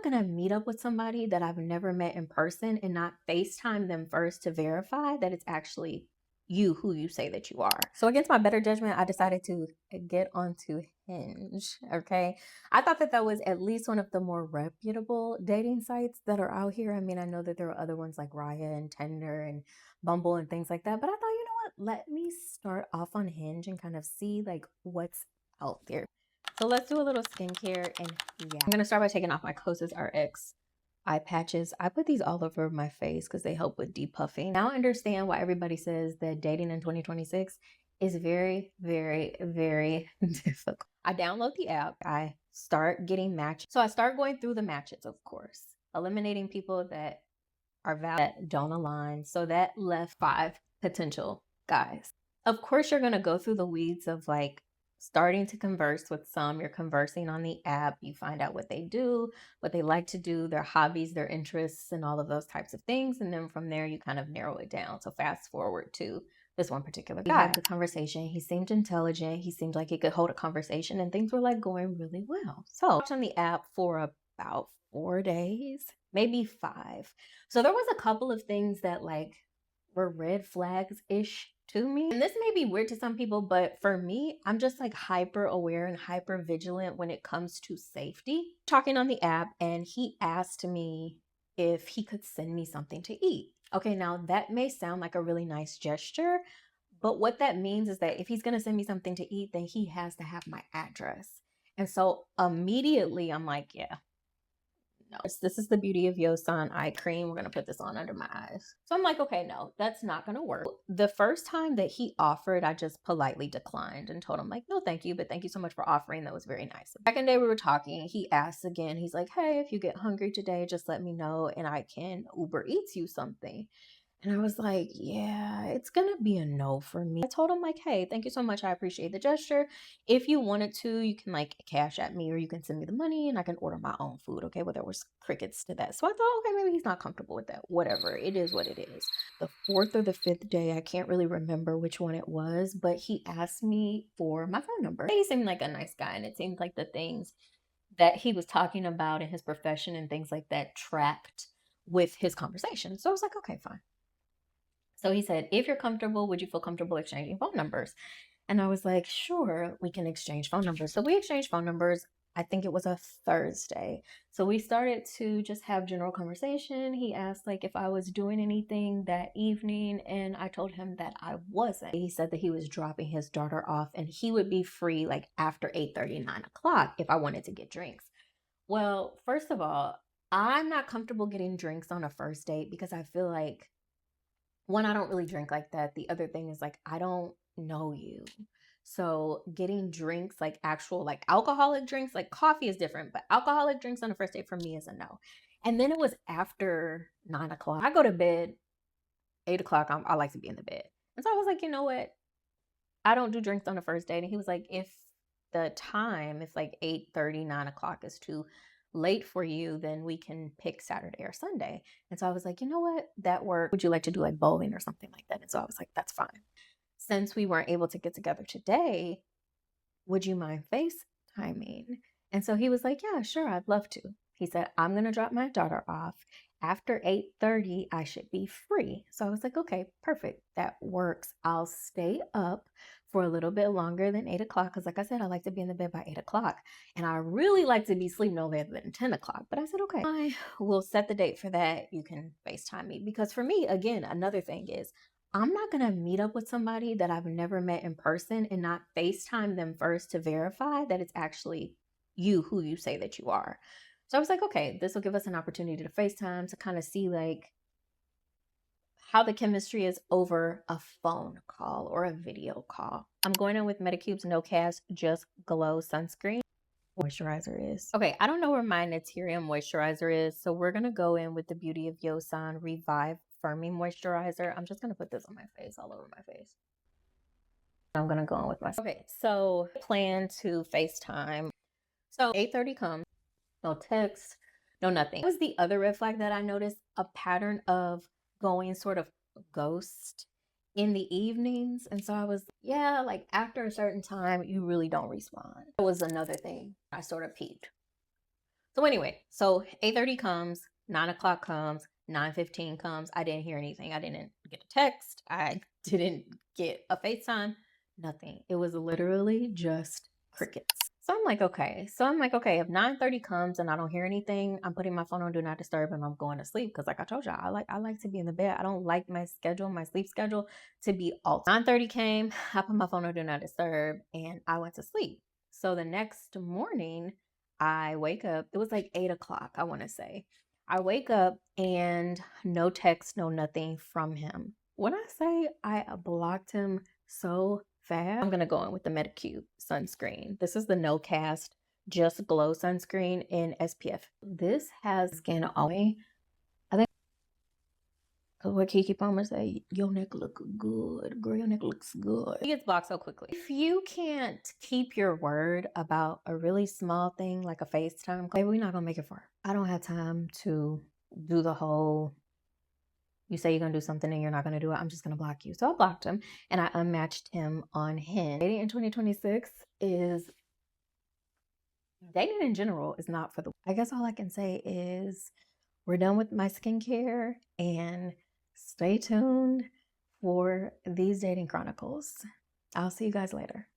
not going to meet up with somebody that I've never met in person and not FaceTime them first to verify that it's actually you who you say that you are. So, against my better judgment, I decided to get onto Hinge. Okay. I thought that that was at least one of the more reputable dating sites that are out here. I mean, I know that there are other ones like Raya and Tinder and Bumble and things like that, but I thought, you know what? Let me start off on Hinge and kind of see like what's out there. So let's do a little skincare and yeah. I'm gonna start by taking off my Kosas RX eye patches. I put these all over my face because they help with depuffing. Now I understand why everybody says that dating in 2026 is very, very, very difficult. I download the app. I start getting matches. So I start going through the matches, of course, eliminating people that are valid that don't align. So that left 5 potential guys. Of course, you're gonna go through the weeds of like starting to converse with some. You're conversing on the app. You find out what they do, what they like to do, their hobbies, their interests, and all of those types of things. And then from there, you kind of narrow it down. So fast forward to this one particular guy. We had the conversation. He seemed intelligent. He seemed like he could hold a conversation, and things were like going really well. So I watched on the app for about 4 days, maybe 5. So there was a couple of things that like were red flags ish to me. And this may be weird to some people, but for me, I'm just like hyper aware and hyper vigilant when it comes to safety. Talking on the app, and he asked me if he could send me something to eat. Okay, now that may sound like a really nice gesture, but what that means is that if he's going to send me something to eat, then he has to have my address. And so immediately I'm like, yeah, no. This is the Beauty of Yosan eye cream. We're going to put this on under my eyes. So I'm like, okay, no, that's not going to work. The first time that he offered, I just politely declined and told him like, no, thank you, but thank you so much for offering. That was very nice. The second day we were talking, he asked again. He's like, hey, if you get hungry today, just let me know and I can Uber Eats you something. And I was like, yeah, it's going to be a no for me. I told him, like, hey, thank you so much. I appreciate the gesture. If you wanted to, you can like cash at me or you can send me the money and I can order my own food. Okay. Well, there was crickets to that. So I thought, okay, maybe he's not comfortable with that. Whatever. It is what it is. The 4th or the 5th day, I can't really remember which one it was, but he asked me for my phone number. He seemed like a nice guy, and it seemed like the things that he was talking about in his profession and things like that tracked with his conversation. So I was like, okay, fine. So he said, if you're comfortable, would you feel comfortable exchanging phone numbers? And I was like, sure, we can exchange phone numbers. So we exchanged phone numbers. I think it was a Thursday. So we started to just have general conversation. He asked like if I was doing anything that evening, and I told him that I wasn't. He said that he was dropping his daughter off and he would be free like after 8:30, 9 o'clock if I wanted to get drinks. Well, first of all, I'm not comfortable getting drinks on a first date because I feel like one, I don't really drink like that. The other thing is like I don't know you. So getting drinks, like actual like alcoholic drinks, like coffee is different, but alcoholic drinks on a first date for me is a no. And then it was after 9 o'clock. I go to bed 8 o'clock. I like to be in the bed. And so I was like, you know what? I don't do drinks on a first date. And he was like, if the time, if like 8:30, 9 o'clock is too late for you, then we can pick Saturday or Sunday. And so I was like, you know what? That work. Would you like to do like bowling or something like that? And so I was like, that's fine. Since we weren't able to get together today, would you mind FaceTiming? And so he was like, yeah, sure, I'd love to. He said, I'm going to drop my daughter off. After 8:30, I should be free. So I was like, okay, perfect. That works. I'll stay up for a little bit longer than 8 o'clock. Cause like I said, I like to be in the bed by 8 o'clock. And I really like to be sleeping no later than 10 o'clock. But I said, okay, I will set the date for that. You can FaceTime me. Because for me, again, another thing is I'm not going to meet up with somebody that I've never met in person and not FaceTime them first to verify that it's actually you who you say that you are. So I was like, okay, this will give us an opportunity to FaceTime to kind of see like how the chemistry is over a phone call or a video call. I'm going in with Medicube's No Cast Just Glow sunscreen. Moisturizer is. Okay, I don't know where my Naturium moisturizer is, so we're gonna go in with the Beauty of Yosan Revive Firming Moisturizer. I'm just gonna put this on my face, all over my face. I'm gonna go in with my. Okay, so plan to FaceTime. So 8:30 comes, no text, no nothing. What was the other red flag that I noticed? A pattern of going sort of ghost in the evenings. And so I was, yeah, like after a certain time, you really don't respond. That was another thing I sort of peeped. So anyway, so 8:30 comes, 9 o'clock comes, 9:15 comes. I didn't hear anything. I didn't get a text. I didn't get a FaceTime. Nothing. It was literally just crickets. So I'm like, okay. So I'm like, okay, if 9:30 comes and I don't hear anything, I'm putting my phone on do not disturb and I'm going to sleep. Cause like I told y'all, I like to be in the bed. I don't like my schedule, my sleep schedule to be altered. 9:30 came, I put my phone on do not disturb and I went to sleep. So the next morning, I wake up, it was like 8 o'clock, I want to say. I wake up and no text, no nothing from him. When I say I blocked him so fast, I'm going to go in with the Metacube sunscreen. This is the No Cast Just Glow sunscreen in SPF. This has skin on me. I think what Kiki Palmer say, your neck look good. Girl, your neck looks good. He gets blocked so quickly. If you can't keep your word about a really small thing like a FaceTime, maybe we're not gonna make it far. I don't have time to do the whole you say you're gonna do something and you're not gonna do it. I'm just gonna block you. So I blocked him and I unmatched him on Hinge. Dating in 2026 is dating in general is not for the I guess all I can say is we're done with my skincare and stay tuned for these dating chronicles. I'll see you guys later.